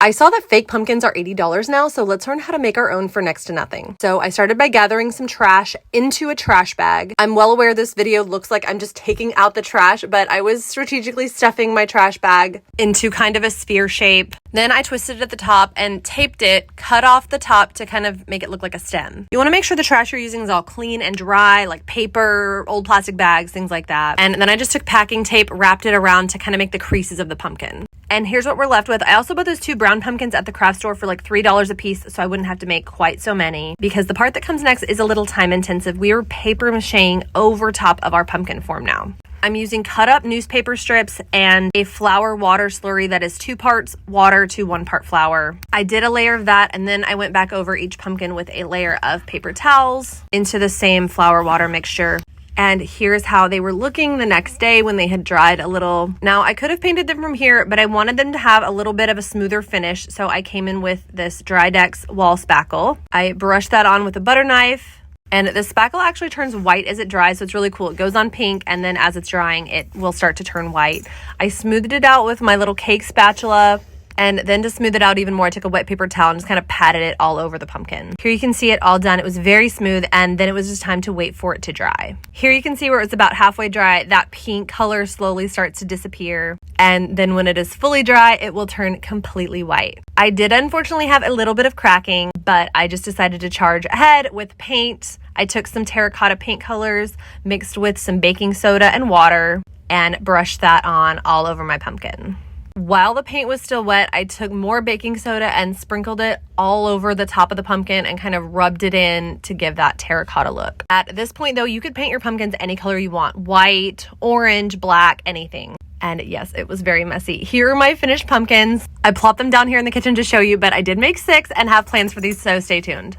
I saw that fake pumpkins are $80 now, so let's learn how to make our own for next to nothing. So I started by gathering some trash into a trash bag. I'm well aware this video looks like I'm just taking out the trash, but I was strategically stuffing my trash bag into kind of a sphere shape. Then I twisted it at the top and taped it, cut off the top to kind of make it look like a stem. You want to make sure the trash you're using is all clean and dry, like paper, old plastic bags, things like that. And then I just took packing tape, wrapped it around to kind of make the creases of the pumpkin. And here's what we're left with. I also bought those 2 brown pumpkins at the craft store for like $3 a piece, so I wouldn't have to make quite so many, because the part that comes next is a little time intensive. We are paper macheing over top of our pumpkin form now. I'm using cut up newspaper strips and a flour water slurry that is 2 parts water to 1 part flour. I did a layer of that, and then I went back over each pumpkin with a layer of paper towels into the same flour water mixture. And here's how they were looking the next day when they had dried a little. Now, I could have painted them from here, but I wanted them to have a little bit of a smoother finish, so I came in with this Drydex wall spackle. I brushed that on with a butter knife, and the spackle actually turns white as it dries, so it's really cool. It goes on pink, and then as it's drying, it will start to turn white. I smoothed it out with my little cake spatula. And then to smooth it out even more, I took a wet paper towel and just kind of patted it all over the pumpkin. Here you can see it all done. It was very smooth, and then it was just time to wait for it to dry. Here you can see where it's about halfway dry, that pink color slowly starts to disappear. And then when it is fully dry, it will turn completely white. I did unfortunately have a little bit of cracking, but I just decided to charge ahead with paint. I took some terracotta paint colors, mixed with some baking soda and water, and brushed that on all over my pumpkin. While the paint was still wet, I took more baking soda and sprinkled it all over the top of the pumpkin and kind of rubbed it in to give that terracotta look. At this point though, you could paint your pumpkins any color you want: white, orange, black, anything. And yes, it was very messy. Here are my finished pumpkins. I plopped them down here in the kitchen to show you, but I did make 6 and have plans for these, so stay tuned.